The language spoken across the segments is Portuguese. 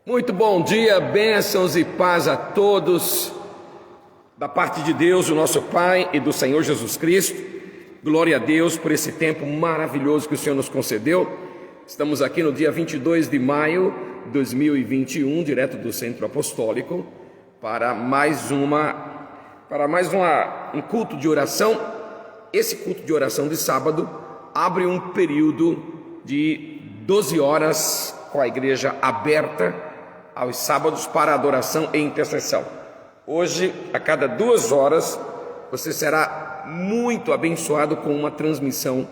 Muito bom dia, bênçãos e paz a todos, da parte de Deus, o nosso Pai, e do Senhor Jesus Cristo. Glória a Deus por esse tempo maravilhoso que o Senhor nos concedeu. Estamos aqui no dia 22 de maio de 2021, direto do Centro Apostólico, para mais um culto de oração. Esse culto de oração de sábado abre um período de 12 horas com a igreja aberta aos sábados para adoração e intercessão. Hoje, a cada 2 horas, você será muito abençoado com uma transmissão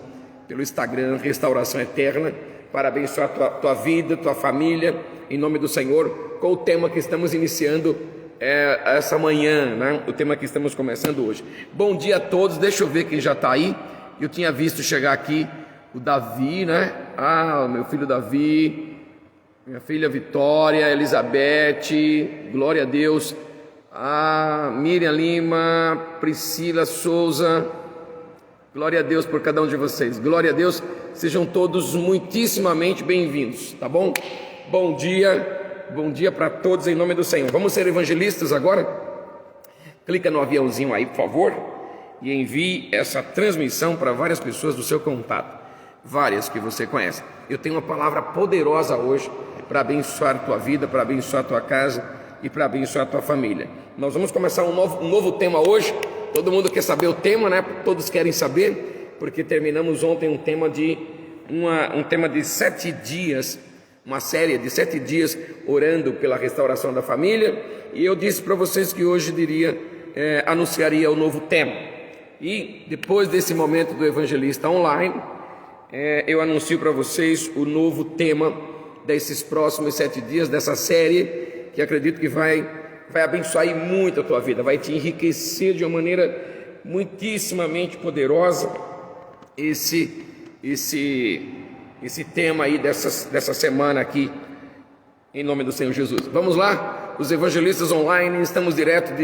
pelo Instagram Restauração Eterna, para abençoar tua vida, tua família, em nome do Senhor, com o tema que estamos iniciando essa manhã, né? O tema que estamos começando hoje. Bom dia a todos, deixa eu ver quem já está aí. Eu tinha visto chegar aqui o Davi, né? Meu filho Davi, minha filha Vitória, Elizabeth, glória a Deus. Miriam Lima, Priscila Souza, glória a Deus por cada um de vocês, glória a Deus, sejam todos muitíssimamente bem-vindos, tá bom? Bom dia para todos em nome do Senhor. Vamos ser evangelistas agora? Clica no aviãozinho aí, por favor, e envie essa transmissão para várias pessoas do seu contato, várias que você conhece. Eu tenho uma palavra poderosa hoje para abençoar a tua vida, para abençoar a tua casa e para abençoar a tua família. Nós vamos começar um novo tema hoje. Todo mundo quer saber o tema, né? Todos querem saber, porque terminamos ontem um tema de 7 dias, uma série de 7 dias orando pela restauração da família, e eu disse para vocês que hoje anunciaria o novo tema. E depois desse momento do Evangelista Online, eu anuncio para vocês o novo tema desses próximos 7 dias, dessa série, que acredito que vai abençoar muito a tua vida, vai te enriquecer de uma maneira muitíssimamente poderosa. Esse tema aí dessa semana aqui, em nome do Senhor Jesus. Vamos lá, os evangelistas online, estamos direto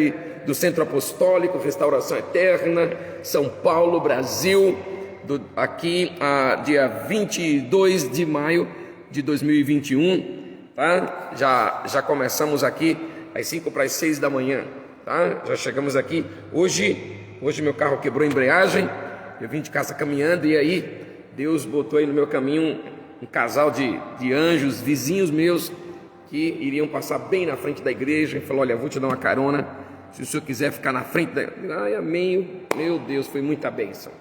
do Centro Apostólico Restauração Eterna, São Paulo, Brasil, aqui dia 22 de maio de 2021, tá? Já começamos aqui às 5:45 da manhã, tá? Já chegamos aqui. Hoje meu carro quebrou a embreagem, eu vim de casa caminhando, e aí Deus botou aí no meu caminho um casal de anjos, vizinhos meus, que iriam passar bem na frente da igreja, e falou: olha, vou te dar uma carona, se o senhor quiser ficar na frente da... amém. Meu Deus, foi muita bênção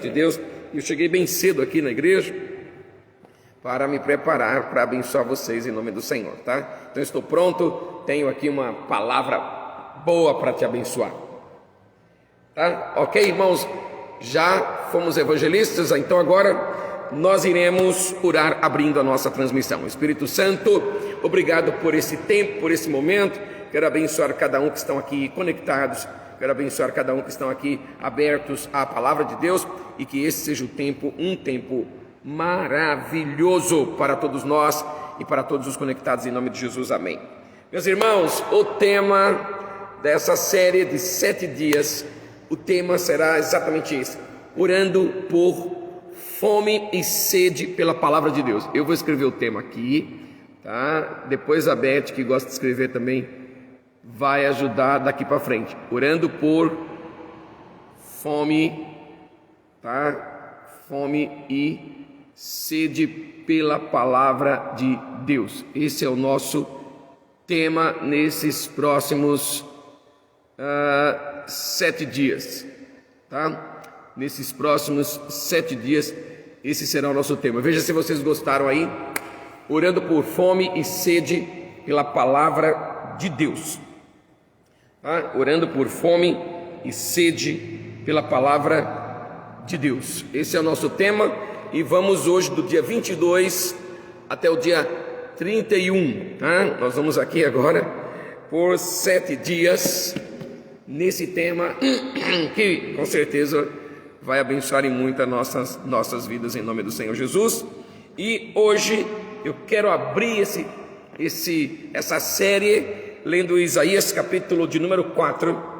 de Deus. Eu cheguei bem cedo aqui na igreja, para me preparar para abençoar vocês em nome do Senhor, tá? Então estou pronto, tenho aqui uma palavra boa para te abençoar, tá? Ok, irmãos? Já fomos evangelistas, então agora nós iremos orar abrindo a nossa transmissão. Espírito Santo, obrigado por esse tempo, por esse momento. Quero abençoar cada um que estão aqui conectados, quero abençoar cada um que estão aqui abertos à palavra de Deus, e que esse seja um tempo maravilhoso para todos nós e para todos os conectados em nome de Jesus, amém. Meus irmãos, o tema dessa série de 7 dias, o tema será exatamente esse: orando por fome e sede pela palavra de Deus. Eu vou escrever o tema aqui, tá? Depois a Beth, que gosta de escrever também, vai ajudar daqui para frente. Orando por fome, tá? Fome e sede pela palavra de Deus. Esse é o nosso tema nesses próximos 7 dias, tá? Nesses próximos 7 dias, esse será o nosso tema. Veja se vocês gostaram aí. Orando por fome e sede pela palavra de Deus, tá? Orando por fome e sede pela palavra de Deus. Esse é o nosso tema. E vamos hoje do dia 22 até o dia 31, tá? Nós vamos aqui agora por 7 dias nesse tema que com certeza vai abençoar em muito as nossas vidas em nome do Senhor Jesus. E hoje eu quero abrir essa série lendo Isaías capítulo de número 4.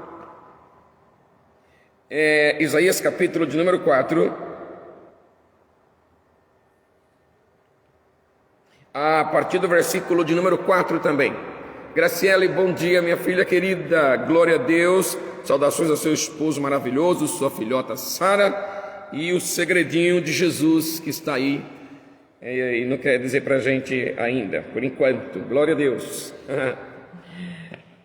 Isaías capítulo de número 4, a partir do versículo de número 4 também. Graciele, bom dia, minha filha querida, glória a Deus, saudações ao seu esposo maravilhoso, sua filhota Sara, e o segredinho de Jesus que está aí, e não quer dizer para a gente ainda, por enquanto, glória a Deus.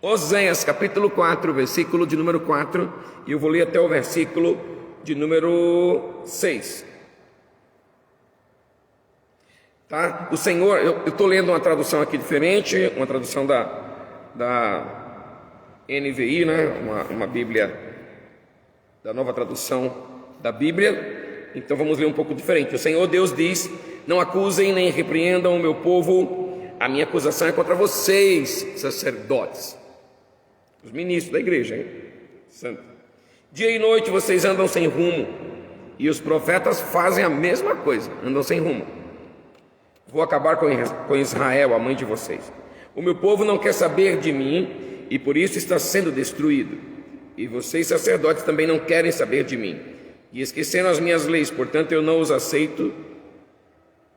Oséias capítulo 4, versículo de número 4, e eu vou ler até o versículo de número 6. Tá? O Senhor, eu estou lendo uma tradução aqui diferente, uma tradução da NVI, né? uma Bíblia, da nova tradução da Bíblia, então vamos ler um pouco diferente. O Senhor Deus diz: não acusem nem repreendam o meu povo, a minha acusação é contra vocês, sacerdotes, os ministros da igreja, hein? Santo. Dia e noite vocês andam sem rumo, e os profetas fazem a mesma coisa, andam sem rumo. Vou acabar com Israel, a mãe de vocês. O meu povo não quer saber de mim, e por isso está sendo destruído. E vocês, sacerdotes, também não querem saber de mim, e esqueceram as minhas leis, portanto eu não os aceito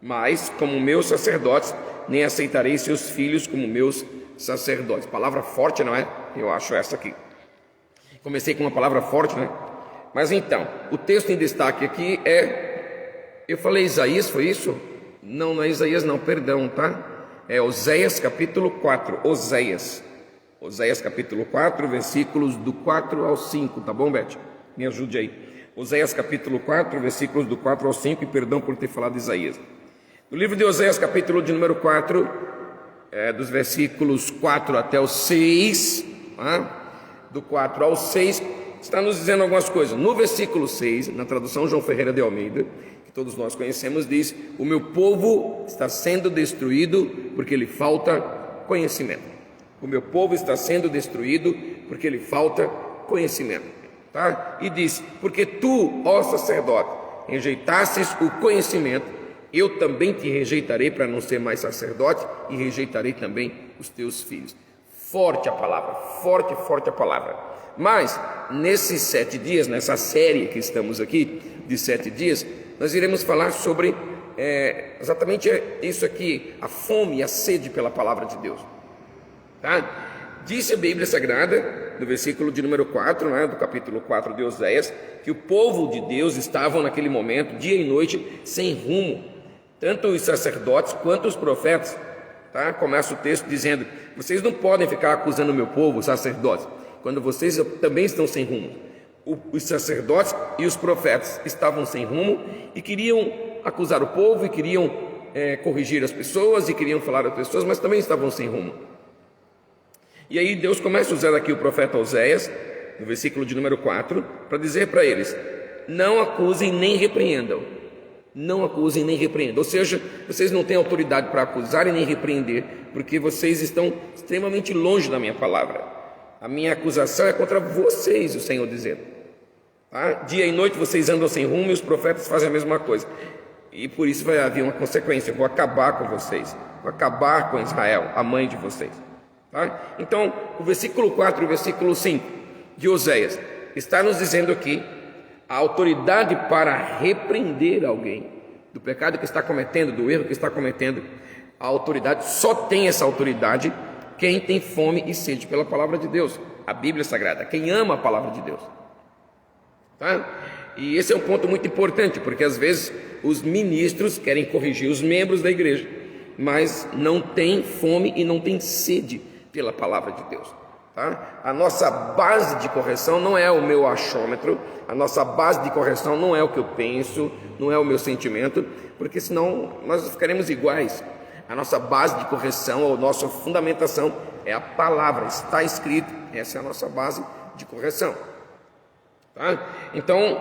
mais como meus sacerdotes, nem aceitarei seus filhos como meus sacerdotes. Palavra forte, não é? Eu acho essa aqui. Comecei com uma palavra forte, né? Mas então, o texto em destaque aqui eu falei Isaías, foi isso? Não é Isaías não, perdão, tá? É Oséias capítulo 4, Oséias capítulo 4, versículos do 4 ao 5, tá bom, Beth? Me ajude aí. Oséias capítulo 4, versículos do 4 ao 5, e perdão por ter falado Isaías. No livro de Oséias capítulo de número 4, dos versículos 4 até o 6, do 4 ao 6, está nos dizendo algumas coisas. No versículo 6, na tradução João Ferreira de Almeida, todos nós conhecemos, diz: o meu povo está sendo destruído porque lhe falta conhecimento. O meu povo está sendo destruído porque lhe falta conhecimento, tá? E diz: porque tu, ó sacerdote, rejeitasses o conhecimento, eu também te rejeitarei para não ser mais sacerdote, e rejeitarei também os teus filhos. Forte a palavra, forte a palavra. Mas nesses 7 dias, nessa série que estamos aqui de 7 dias, nós iremos falar sobre exatamente isso aqui, a fome e a sede pela palavra de Deus, tá? Disse a Bíblia Sagrada, no versículo de número 4, né, do capítulo 4 de Oséias, que o povo de Deus estavam naquele momento, dia e noite, sem rumo, tanto os sacerdotes quanto os profetas, tá? Começa o texto dizendo: vocês não podem ficar acusando o meu povo, os sacerdotes, quando vocês também estão sem rumo. Os sacerdotes e os profetas estavam sem rumo e queriam acusar o povo, e queriam corrigir as pessoas, e queriam falar às pessoas, mas também estavam sem rumo. E aí Deus começa a usar aqui o profeta Oséias, no versículo de número 4, para dizer para eles: não acusem nem repreendam. Não acusem nem repreendam. Ou seja, vocês não têm autoridade para acusar e nem repreender, porque vocês estão extremamente longe da minha palavra. A minha acusação é contra vocês, o Senhor dizendo. Tá? Dia e noite vocês andam sem rumo, e os profetas fazem a mesma coisa. E por isso vai haver uma consequência: eu vou acabar com vocês, vou acabar com Israel, a mãe de vocês. Tá? Então, o versículo 4 e o versículo 5 de Oséias está nos dizendo aqui a autoridade para repreender alguém do pecado que está cometendo, do erro que está cometendo. A autoridade, só tem essa autoridade quem tem fome e sede pela palavra de Deus, a Bíblia Sagrada, quem ama a palavra de Deus. Tá? E esse é um ponto muito importante, porque às vezes os ministros querem corrigir os membros da igreja, mas não tem fome e não tem sede pela palavra de Deus. Tá? A nossa base de correção não é o meu achômetro, a nossa base de correção não é o que eu penso, não é o meu sentimento, porque senão nós ficaremos iguais. A nossa base de correção, a nossa fundamentação é a palavra, está escrito, essa é a nossa base de correção. Tá? Então,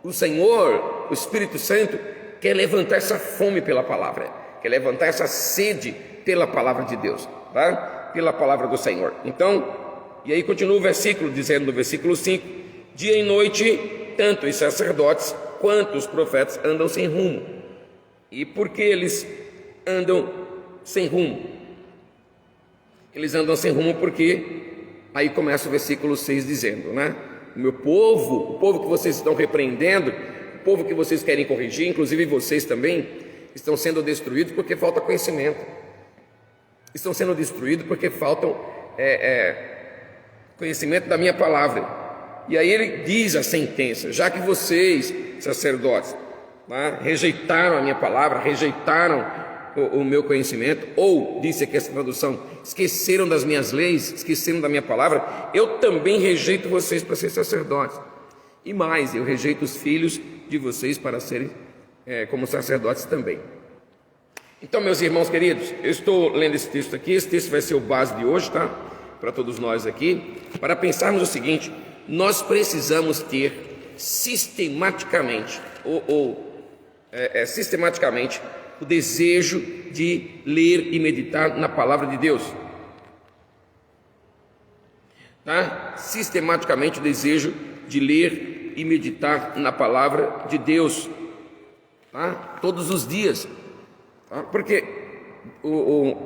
o Senhor, o Espírito Santo, quer levantar essa fome pela palavra, quer levantar essa sede pela palavra de Deus, tá? Pela palavra do Senhor. Então, e aí continua o versículo, dizendo no versículo 5: dia e noite, tanto os sacerdotes quanto os profetas andam sem rumo. E por que eles andam sem rumo? Eles andam sem rumo porque, aí começa o versículo 6 dizendo, né? O meu povo, o povo que vocês estão repreendendo, o povo que vocês querem corrigir, inclusive vocês também, estão sendo destruídos porque falta conhecimento. Estão sendo destruídos porque faltam conhecimento da minha palavra. E aí ele diz a sentença: já que vocês, sacerdotes, rejeitaram a minha palavra, rejeitaram o meu conhecimento, ou, disse aqui essa tradução, esqueceram das minhas leis, esqueceram da minha palavra, eu também rejeito vocês para ser sacerdotes. E mais, eu rejeito os filhos de vocês para serem como sacerdotes também. Então, meus irmãos queridos, eu estou lendo esse texto aqui. Esse texto vai ser o base de hoje, tá? Para todos nós aqui, para pensarmos o seguinte: nós precisamos ter sistematicamente sistematicamente o desejo de ler e meditar na palavra de Deus, tá? Sistematicamente o desejo de ler e meditar na palavra de Deus, tá? Todos os dias, tá? Porque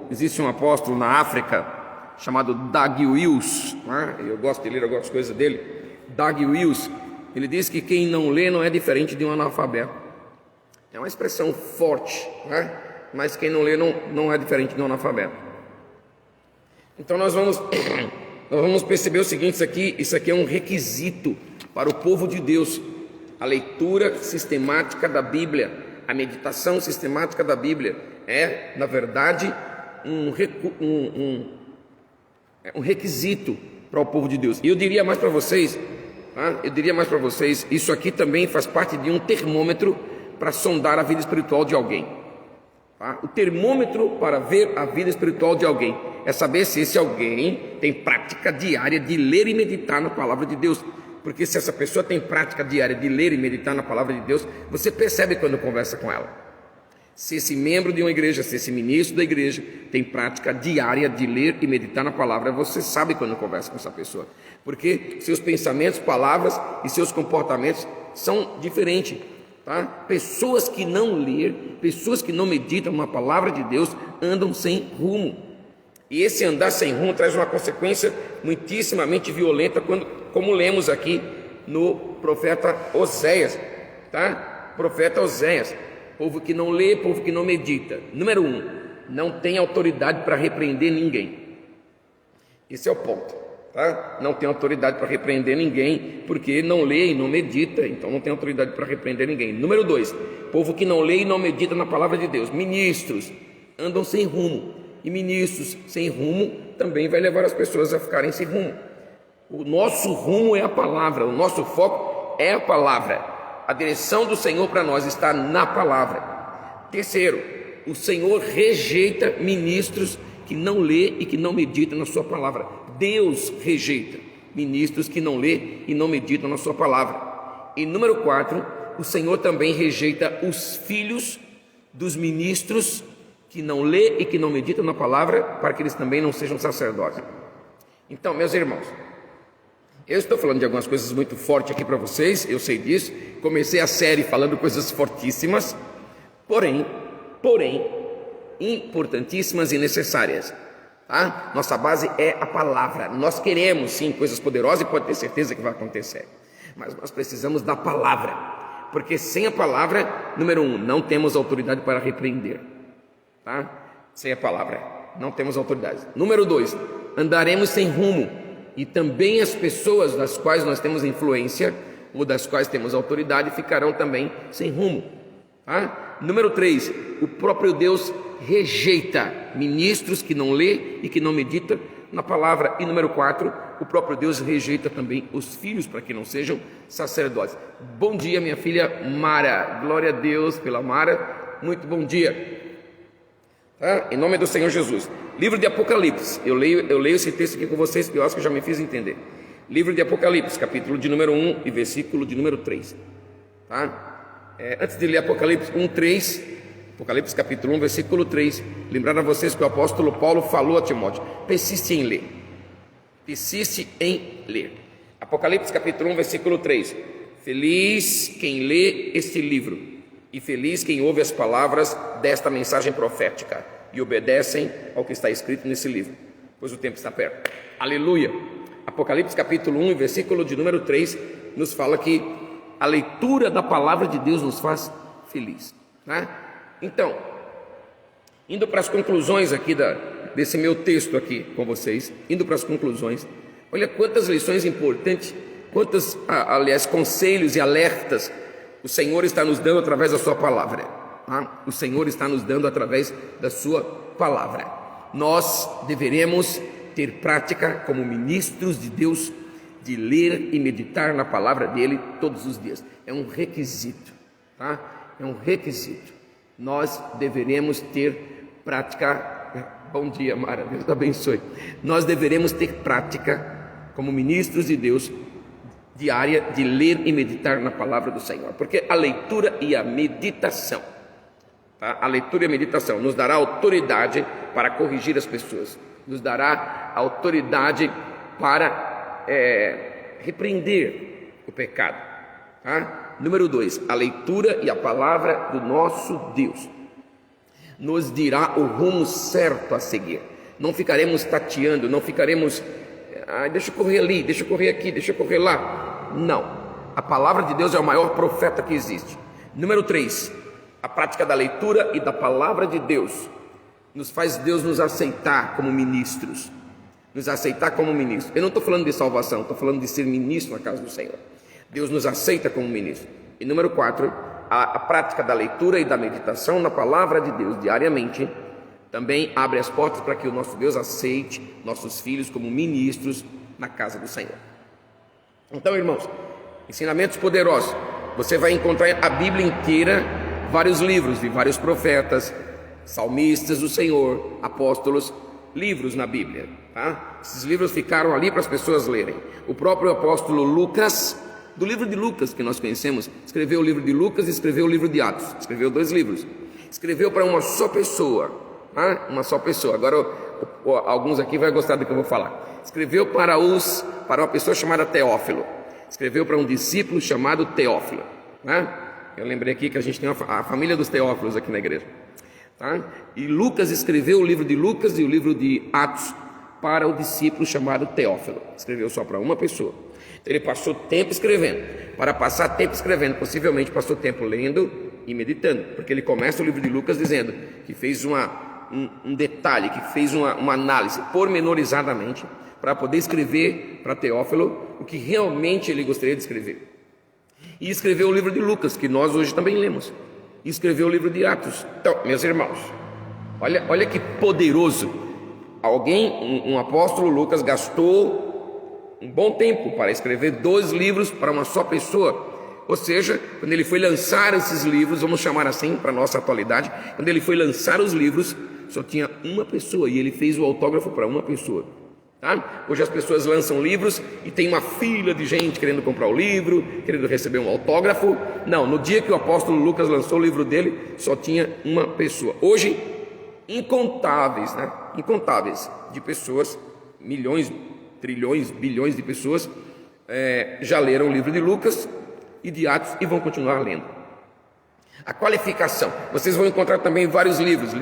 existe um apóstolo na África chamado Dag Wills, né? Eu gosto de ler algumas coisas dele. Dag Wills, ele diz que quem não lê não é diferente de um analfabeto. É uma expressão forte, né? Mas quem não lê não é diferente de um analfabeto. Então nós vamos perceber o seguinte: isso aqui é um requisito para o povo de Deus. A leitura sistemática da Bíblia, a meditação sistemática da Bíblia é, na verdade, um requisito para o povo de Deus. E eu diria mais para vocês, tá? Isso aqui também faz parte de um termômetro para sondar a vida espiritual de alguém, tá? O termômetro para ver a vida espiritual de alguém é saber se esse alguém tem prática diária de ler e meditar na palavra de Deus. Porque se essa pessoa tem prática diária de ler e meditar na palavra de Deus, você percebe quando conversa com ela. Se esse membro de uma igreja, se esse ministro da igreja tem prática diária de ler e meditar na palavra, você sabe quando conversa com essa pessoa, porque seus pensamentos, palavras e seus comportamentos são diferentes, tá? Pessoas que não lêem, pessoas que não meditam na palavra de Deus, andam sem rumo. E esse andar sem rumo traz uma consequência muitíssimamente violenta, como lemos aqui no profeta Oséias, tá? Profeta Oséias: povo que não lê, povo que não medita. Número 1, não tem autoridade para repreender ninguém. Esse é o ponto, tá? Não tem autoridade para repreender ninguém, porque não lê e não medita, então não tem autoridade para repreender ninguém. Número 2, povo que não lê e não medita na palavra de Deus. Ministros andam sem rumo, e ministros sem rumo também vai levar as pessoas a ficarem sem rumo. O nosso rumo é a palavra, o nosso foco é a palavra. A direção do Senhor para nós está na palavra. Terceiro, o Senhor rejeita ministros que não lê e que não meditam na sua palavra. Deus rejeita ministros que não lê e não meditam na sua palavra. E número 4, o Senhor também rejeita os filhos dos ministros que não lê e que não meditam na palavra, para que eles também não sejam sacerdotes. Então, meus irmãos, eu estou falando de algumas coisas muito fortes aqui para vocês, eu sei disso. Comecei a série falando coisas fortíssimas, porém, importantíssimas e necessárias, tá? Nossa base é a palavra. Nós queremos sim coisas poderosas e pode ter certeza que vai acontecer, mas nós precisamos da palavra, porque sem a palavra, número 1, não temos autoridade para repreender, tá? Sem a palavra não temos autoridade. Número 2, andaremos sem rumo, e também as pessoas das quais nós temos influência ou das quais temos autoridade ficarão também sem rumo, tá? Número 3, o próprio Deus rejeita ministros que não lê e que não medita na palavra. E número 4, o próprio Deus rejeita também os filhos para que não sejam sacerdotes. Bom dia, minha filha Mara, glória a Deus pela Mara, muito bom dia, tá? Em nome do Senhor Jesus. Livro de Apocalipse, eu leio esse texto aqui com vocês, porque eu acho que eu já me fiz entender. Livro de Apocalipse, capítulo de número 1 e versículo de número 3, tá? Antes de ler Apocalipse 1:3, Apocalipse capítulo 1, versículo 3, lembrar a vocês que o apóstolo Paulo falou a Timóteo: persiste em ler, persiste em ler. Apocalipse capítulo 1, versículo 3, feliz quem lê este livro, e feliz quem ouve as palavras desta mensagem profética e obedecem ao que está escrito nesse livro, pois o tempo está perto. Aleluia. Apocalipse capítulo 1, versículo de número 3, nos fala que a leitura da palavra de Deus nos faz feliz, né? Então, indo para as conclusões aqui desse meu texto aqui com vocês, indo para as conclusões, olha quantas lições importantes, quantos, aliás, conselhos e alertas o Senhor está nos dando através da sua palavra, tá? O Senhor está nos dando através da sua palavra. Nós deveremos ter prática como ministros de Deus, de ler e meditar na palavra dele todos os dias. É um requisito, tá? É um requisito. Nós deveremos ter prática. Bom dia, Mara, Deus abençoe. Nós deveremos ter prática como ministros de Deus diária de ler e meditar na palavra do Senhor, porque a leitura e a meditação, tá? A leitura e a meditação nos dará autoridade para corrigir as pessoas, nos dará autoridade para repreender o pecado, tá? Número 2, a leitura e a palavra do nosso Deus nos dirá o rumo certo a seguir. Não ficaremos tateando, não ficaremos, deixa eu correr ali, deixa eu correr aqui, deixa eu correr lá. Não, a palavra de Deus é o maior profeta que existe. Número 3, a prática da leitura e da palavra de Deus nos faz Deus nos aceitar como ministros, nos aceitar como ministros. Eu não estou falando de salvação, estou falando de ser ministro na casa do Senhor. Deus nos aceita como ministro. E número 4, a prática da leitura e da meditação na palavra de Deus diariamente também abre as portas para que o nosso Deus aceite nossos filhos como ministros na casa do Senhor. Então, irmãos, ensinamentos poderosos. Você vai encontrar a Bíblia inteira, vários livros de vários profetas, salmistas do Senhor, apóstolos, livros na Bíblia, tá? Esses livros ficaram ali para as pessoas lerem. O próprio apóstolo Lucas, do livro de Lucas que nós conhecemos, escreveu o livro de Lucas e escreveu o livro de Atos. Escreveu 2 livros. Escreveu para uma só pessoa, tá? Uma só pessoa. Agora, alguns aqui vão gostar do que eu vou falar. Escreveu para uma pessoa chamada Teófilo. Escreveu para um discípulo chamado Teófilo, né? Eu lembrei aqui que a gente tem a família dos Teófilos aqui na igreja, tá? E Lucas escreveu o livro de Lucas e o livro de Atos para o discípulo chamado Teófilo. Escreveu só para uma pessoa. Então, ele passou tempo escrevendo. Para passar tempo escrevendo, possivelmente passou tempo lendo e meditando, porque ele começa o livro de Lucas dizendo que fez um detalhe, que fez uma análise pormenorizadamente para poder escrever para Teófilo o que realmente ele gostaria de escrever. E escreveu o livro de Lucas, que nós hoje também lemos. E escreveu o livro de Atos. Então, meus irmãos, olha que poderoso. Um apóstolo Lucas gastou um bom tempo para escrever 2 livros para uma só pessoa. Ou seja, quando ele foi lançar esses livros, vamos chamar assim para a nossa atualidade, quando ele foi lançar os livros, só tinha uma pessoa e ele fez o autógrafo para uma pessoa. Tá? Hoje as pessoas lançam livros e tem uma fila de gente querendo comprar o livro, querendo receber um autógrafo. Não, no dia que o apóstolo Lucas lançou o livro dele, só tinha uma pessoa. Hoje, incontáveis, né? Incontáveis de pessoas, milhões, trilhões, bilhões de pessoas já leram o livro de Lucas e de Atos e vão continuar lendo. A qualificação, vocês vão encontrar também vários livros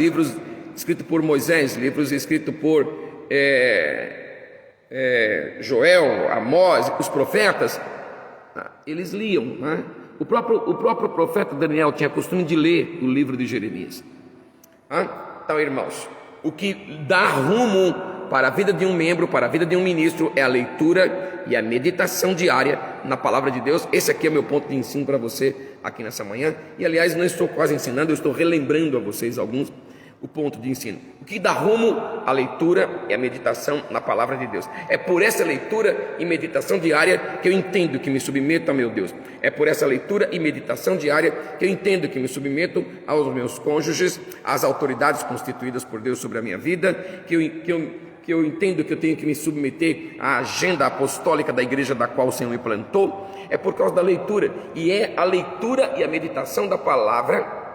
escritos por Moisés, livros escritos por Joel, Amós, os profetas, eles liam, né? O próprio profeta Daniel tinha costume de ler o livro de Jeremias. Então, irmãos, o que dá rumo para a vida de um membro, para a vida de um ministro, é a leitura e a meditação diária na palavra de Deus. Esse aqui é o meu ponto de ensino para você aqui nessa manhã. E aliás, não estou quase ensinando, eu estou relembrando a vocês o ponto de ensino. O que dá rumo à leitura e à meditação na palavra de Deus. É por essa leitura e meditação diária que eu entendo que me submeto a meu Deus. É por essa leitura e meditação diária que eu entendo que me submeto aos meus cônjuges, às autoridades constituídas por Deus sobre a minha vida, que eu entendo que eu tenho que me submeter à agenda apostólica da igreja da qual o Senhor me plantou. É por causa da leitura. E é a leitura e a meditação da palavra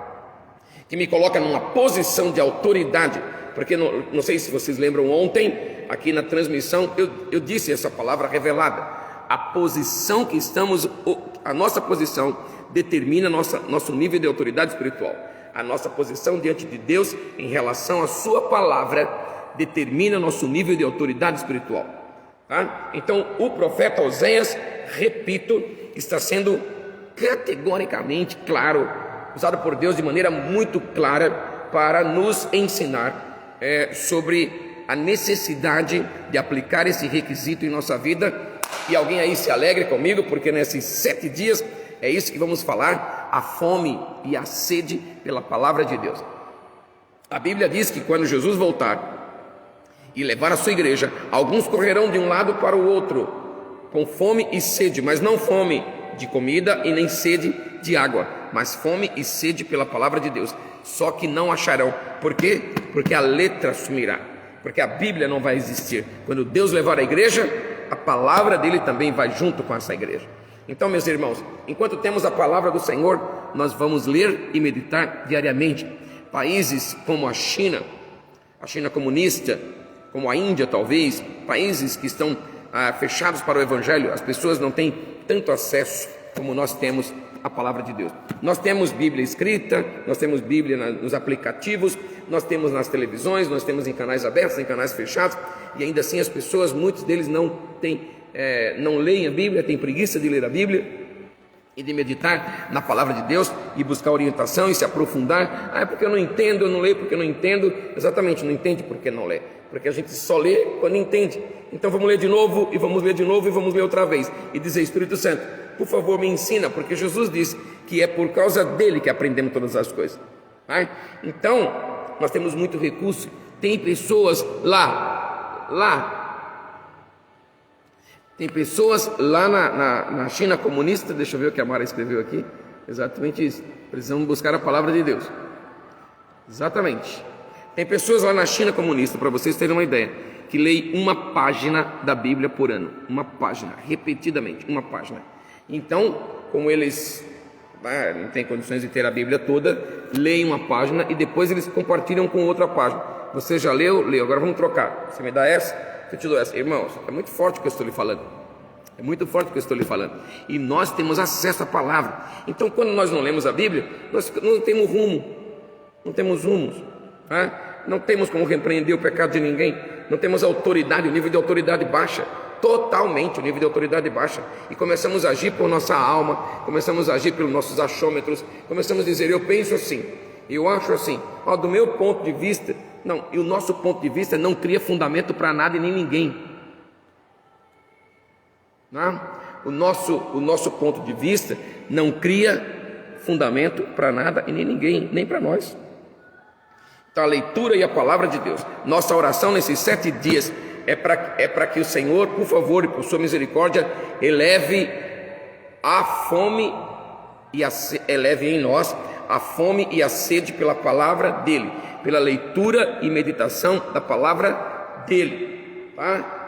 que me coloca numa posição de autoridade, porque não sei se vocês lembram, ontem, aqui na transmissão, eu disse essa palavra revelada. A posição que estamos, a nossa posição determina nosso nível de autoridade espiritual. A nossa posição diante de Deus em relação à sua palavra determina nosso nível de autoridade espiritual. Tá? Então o profeta Oséias, repito, está sendo categoricamente claro, usado por Deus de maneira muito clara para nos ensinar sobre a necessidade de aplicar esse requisito em nossa vida. E alguém aí se alegre comigo, porque nesses 7 dias é isso que vamos falar: a fome e a sede pela palavra de Deus. A Bíblia diz que quando Jesus voltar e levar a sua igreja, alguns correrão de um lado para o outro com fome e sede, mas não fome de comida e nem sede de água, mas fome e sede pela palavra de Deus. Só que não acharão. Por quê? Porque a letra sumirá, porque a Bíblia não vai existir. Quando Deus levar a igreja, a palavra dele também vai junto com essa igreja. Então, meus irmãos, enquanto temos a palavra do Senhor, nós vamos ler e meditar diariamente. Países como a China comunista, como a Índia talvez, países que estão fechados para o Evangelho, as pessoas não têm tanto acesso como nós temos à palavra de Deus. Nós temos Bíblia escrita, nós temos Bíblia nos aplicativos, nós temos nas televisões, nós temos em canais abertos, em canais fechados, e ainda assim as pessoas, muitos deles não leem a Bíblia, têm preguiça de ler a Bíblia e de meditar na palavra de Deus e buscar orientação e se aprofundar. É porque eu não entendo, eu não leio porque eu não entendo. Exatamente, não entende porque não lê, porque a gente só lê quando entende. Então vamos ler de novo, e vamos ler de novo, e vamos ler outra vez, e dizer: Espírito Santo, por favor, me ensina, porque Jesus disse que é por causa dele que aprendemos todas as coisas. Então nós temos muito recurso. Tem pessoas tem pessoas lá na China comunista. Deixa eu ver o que a Mara escreveu aqui. Exatamente isso. Precisamos buscar a palavra de Deus. Exatamente. Tem pessoas lá na China comunista, para vocês terem uma ideia, que leem uma página da Bíblia por ano. Uma página, repetidamente, uma página. Então, como eles não têm condições de ter a Bíblia toda, leem uma página e depois eles compartilham com outra página. Você já leu? Leu. Agora vamos trocar. Você me dá essa? Eu te dou essa. Irmãos, é muito forte o que eu estou lhe falando. É muito forte o que eu estou lhe falando. E nós temos acesso à palavra. Então, quando nós não lemos a Bíblia, nós não temos rumo. Não temos rumos. Não temos como repreender o pecado de ninguém. Não temos autoridade, o nível de autoridade baixa. Totalmente o nível de autoridade baixa. E começamos a agir por nossa alma. Começamos a agir pelos nossos achômetros. Começamos a dizer: eu penso assim, eu acho assim. Do meu ponto de vista. Não, e o nosso ponto de vista não cria fundamento para nada e nem ninguém. O nosso ponto de vista não cria fundamento para nada e nem ninguém, nem para nós. Então a leitura e a palavra de Deus. Nossa oração nesses 7 dias é para que o Senhor, por favor e por sua misericórdia, eleve a fome eleve em nós a fome e a sede pela palavra dele, pela leitura e meditação da palavra dele,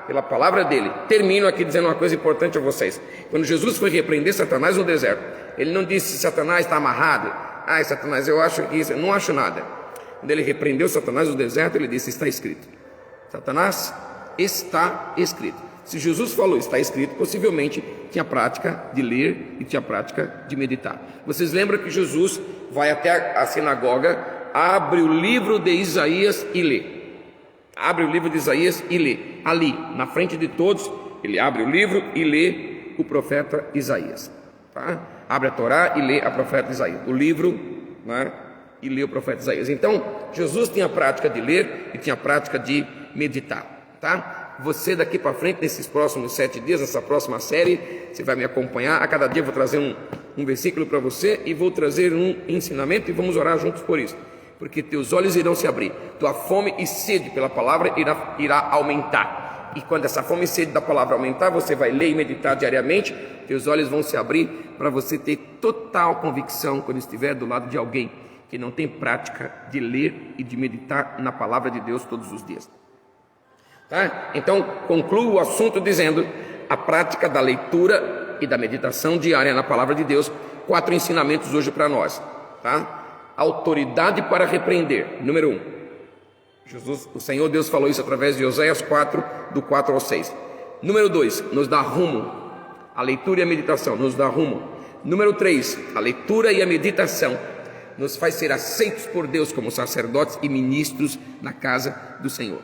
pela palavra dele. Termino aqui dizendo uma coisa importante a vocês. Quando Jesus foi repreender Satanás no deserto, ele não disse: Satanás está amarrado. Satanás, eu acho que isso, eu não acho nada. Quando ele repreendeu Satanás no deserto, ele disse: está escrito. Satanás, está escrito. Se Jesus falou está escrito, possivelmente tinha prática de ler e tinha prática de meditar. Vocês lembram que Jesus vai até a sinagoga, abre o livro de Isaías e lê. Abre o livro de Isaías e lê. Ali, na frente de todos, ele abre o livro e lê o profeta Isaías. Abre a Torá e lê a profeta Isaías. O livro, e lê o profeta Isaías. Então, Jesus tinha a prática de ler e tinha a prática de meditar. Você daqui para frente, nesses próximos 7 dias, nessa próxima série, você vai me acompanhar. A cada dia eu vou trazer um versículo para você e vou trazer um ensinamento, e vamos orar juntos por isso. Porque teus olhos irão se abrir, tua fome e sede pela palavra irá aumentar. E quando essa fome e sede da palavra aumentar, você vai ler e meditar diariamente, teus olhos vão se abrir para você ter total convicção quando estiver do lado de alguém que não tem prática de ler e de meditar na palavra de Deus todos os dias. Então, concluo o assunto dizendo: a prática da leitura e da meditação diária na palavra de Deus. 4 ensinamentos hoje para nós. Autoridade para repreender. Número 1. O Senhor Deus falou isso através de Oséias 4, do 4 ao 6. Número 2, nos dá rumo. A leitura e a meditação nos dá rumo. Número 3, a leitura e a meditação nos faz ser aceitos por Deus como sacerdotes e ministros na casa do Senhor.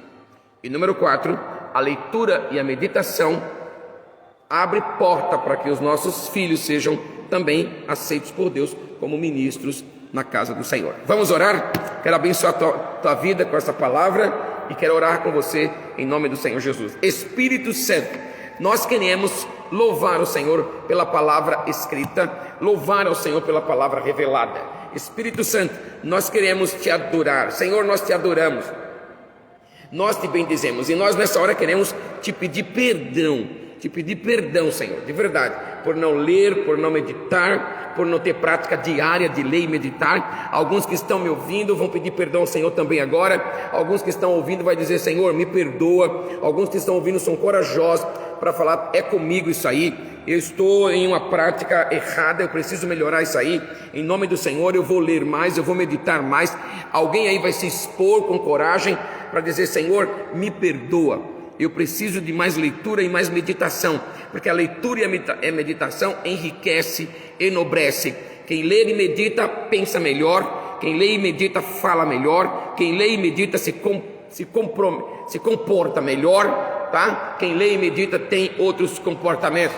E número 4, a leitura e a meditação abre porta para que os nossos filhos sejam também aceitos por Deus como ministros na casa do Senhor. Vamos orar? Quero abençoar a tua vida com essa palavra e quero orar com você em nome do Senhor Jesus. Espírito Santo, nós queremos louvar o Senhor pela palavra escrita, louvar ao Senhor pela palavra revelada. Espírito Santo, nós queremos te adorar. Senhor, nós te adoramos, nós te bendizemos e nós nessa hora queremos te pedir perdão, Senhor, de verdade, por não ler, por não meditar, por não ter prática diária de ler e meditar. Alguns que estão me ouvindo vão pedir perdão ao Senhor também agora. Alguns que estão ouvindo vai dizer: Senhor, me perdoa. Alguns que estão ouvindo são corajosos para falar: é comigo isso aí, eu estou em uma prática errada, eu preciso melhorar isso aí. Em nome do Senhor eu vou ler mais, eu vou meditar mais. Alguém aí vai se expor com coragem para dizer: Senhor, me perdoa. Eu preciso de mais leitura e mais meditação, porque a leitura e a meditação enriquece, enobrece. Quem lê e medita pensa melhor, quem lê e medita fala melhor, quem lê e medita se comporta melhor, tá? Quem lê e medita tem outros comportamentos,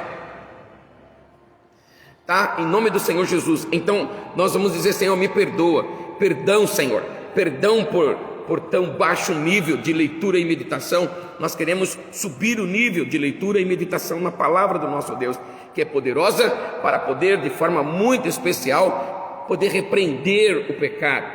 tá? Em nome do Senhor Jesus. Então nós vamos dizer: Senhor, me perdoa. Perdão, Senhor, perdão por tão baixo nível de leitura e meditação. Nós queremos subir o nível de leitura e meditação na palavra do nosso Deus, que é poderosa para poder, de forma muito especial, poder repreender o pecado,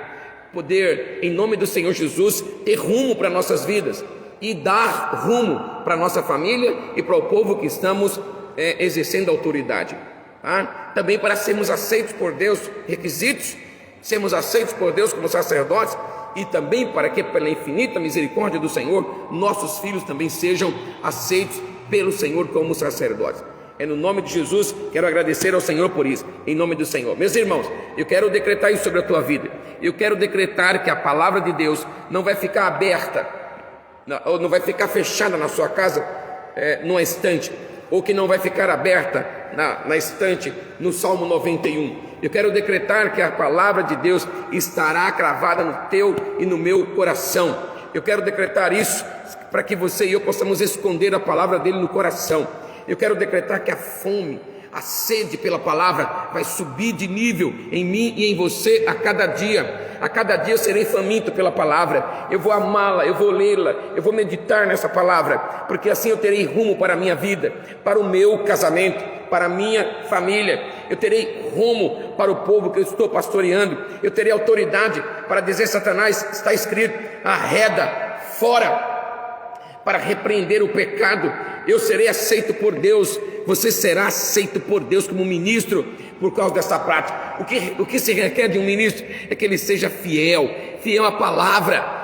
poder, em nome do Senhor Jesus, ter rumo para nossas vidas e dar rumo para a nossa família e para o povo que estamos exercendo autoridade, tá? Também para sermos aceitos por Deus, requisitos, sermos aceitos por Deus como sacerdotes, e também para que, pela infinita misericórdia do Senhor, nossos filhos também sejam aceitos pelo Senhor como sacerdotes. É no nome de Jesus, quero agradecer ao Senhor por isso, em nome do Senhor. Meus irmãos, eu quero decretar isso sobre a tua vida. Eu quero decretar que a palavra de Deus não vai ficar aberta, ou não vai ficar fechada na sua casa, numa estante, ou que não vai ficar aberta na estante no Salmo 91. Eu quero decretar que a palavra de Deus estará cravada no teu e no meu coração. Eu quero decretar isso para que você e eu possamos esconder a palavra dele no coração. Eu quero decretar que a fome, a sede pela palavra vai subir de nível em mim e em você a cada dia. A cada dia eu serei faminto pela palavra. Eu vou amá-la, eu vou lê-la, eu vou meditar nessa palavra, porque assim eu terei rumo para a minha vida, para o meu casamento, para a minha família. Eu terei rumo para o povo que eu estou pastoreando. Eu terei autoridade para dizer: Satanás, está escrito, arreda, fora, para repreender o pecado. Eu serei aceito por Deus, você será aceito por Deus como ministro por causa dessa prática. O que se requer de um ministro é que ele seja fiel à palavra.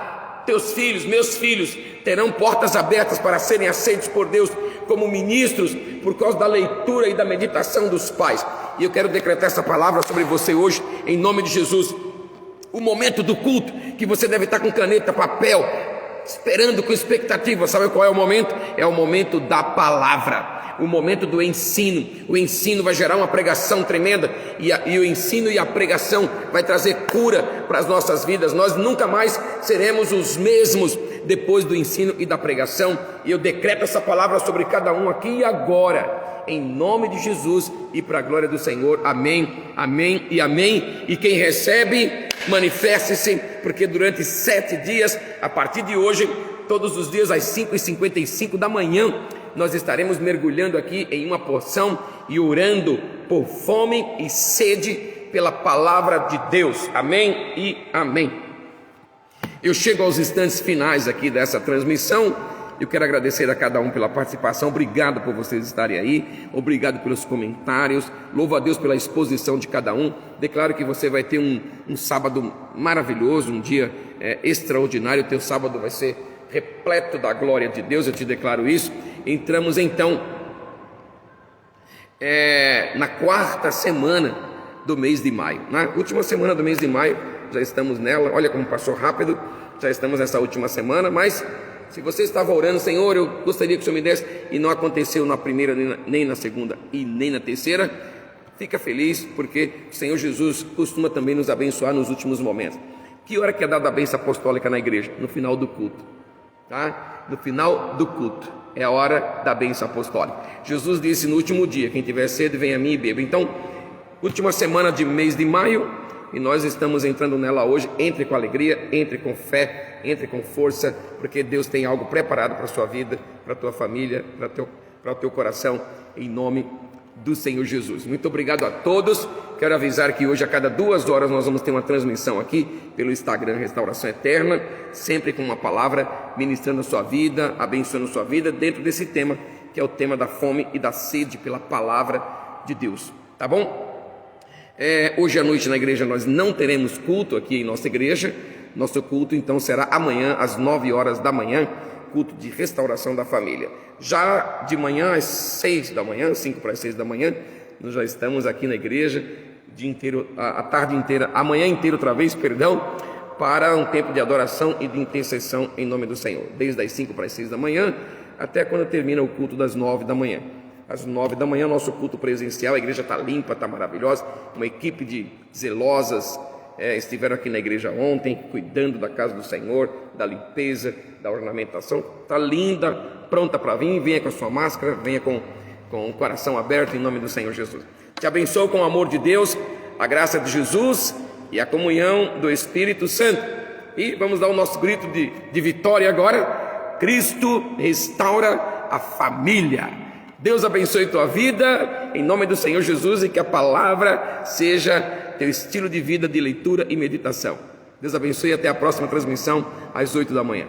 Teus filhos, meus filhos, terão portas abertas para serem aceitos por Deus como ministros por causa da leitura e da meditação dos pais. E eu quero decretar essa palavra sobre você hoje, em nome de Jesus. O momento do culto, que você deve estar com caneta, papel, esperando com expectativa. Sabe qual é o momento? É o momento da palavra, o momento do ensino. O ensino vai gerar uma pregação tremenda, e o ensino e a pregação vai trazer cura para as nossas vidas. Nós nunca mais seremos os mesmos depois do ensino e da pregação. E eu decreto essa palavra sobre cada um aqui e agora, em nome de Jesus e para a glória do Senhor. Amém, amém e amém. E quem recebe, manifeste-se, porque durante 7 dias, a partir de hoje, todos os dias às 5h55 da manhã, nós estaremos mergulhando aqui em uma porção e orando por fome e sede pela palavra de Deus. Amém e amém. Eu chego aos instantes finais aqui dessa transmissão. Eu quero agradecer a cada um pela participação. Obrigado por vocês estarem aí. Obrigado pelos comentários. Louvo a Deus pela exposição de cada um. Declaro que você vai ter um sábado maravilhoso, um dia extraordinário. O teu sábado vai ser repleto da glória de Deus. Eu te declaro isso. Entramos então na 4ª semana do mês de maio. Na última semana do mês de maio, já estamos nela. Olha como passou rápido. Já estamos nessa última semana, mas se você estava orando: Senhor, eu gostaria que o Senhor me desse, e não aconteceu na primeira, nem na segunda e nem na terceira, fica feliz, porque o Senhor Jesus costuma também nos abençoar nos últimos momentos. Que hora que é dada a bênção apostólica na igreja? No final do culto. tá? No final do culto, é a hora da bênção apostólica. Jesus disse no último dia: quem tiver sede, venha a mim e beba. Então, última semana de mês de maio, e nós estamos entrando nela hoje. Entre com alegria, entre com fé, entre com força, porque Deus tem algo preparado para a sua vida, para a tua família, para o teu coração, em nome do Senhor Jesus. Muito obrigado a todos. Quero avisar que hoje, a cada 2 horas, nós vamos ter uma transmissão aqui pelo Instagram Restauração Eterna, sempre com uma palavra ministrando a sua vida, abençoando a sua vida, dentro desse tema, que é o tema da fome e da sede pela palavra de Deus, tá bom? Hoje à noite na igreja nós não teremos culto aqui em nossa igreja. Nosso culto então será amanhã às 9 horas da manhã, culto de restauração da família. Já de manhã às 6 da manhã, 5 para as 6 da manhã, nós já estamos aqui na igreja, o dia inteiro, a tarde inteira, a manhã inteira outra vez, para um tempo de adoração e de intercessão em nome do Senhor, desde as 5 para as 6 da manhã, até quando termina o culto das 9 da manhã. Às 9 da manhã, nosso culto presencial, a igreja está limpa, está maravilhosa, uma equipe de zelosas estiveram aqui na igreja ontem, cuidando da casa do Senhor, da limpeza, da ornamentação, está linda, pronta para vir. Venha com a sua máscara, venha com o coração aberto em nome do Senhor Jesus. Te abençoo com o amor de Deus, a graça de Jesus e a comunhão do Espírito Santo. E vamos dar o nosso grito de vitória agora. Cristo restaura a família. Deus abençoe tua vida, em nome do Senhor Jesus, e que a palavra seja teu estilo de vida de leitura e meditação. Deus abençoe e até a próxima transmissão às 8 da manhã.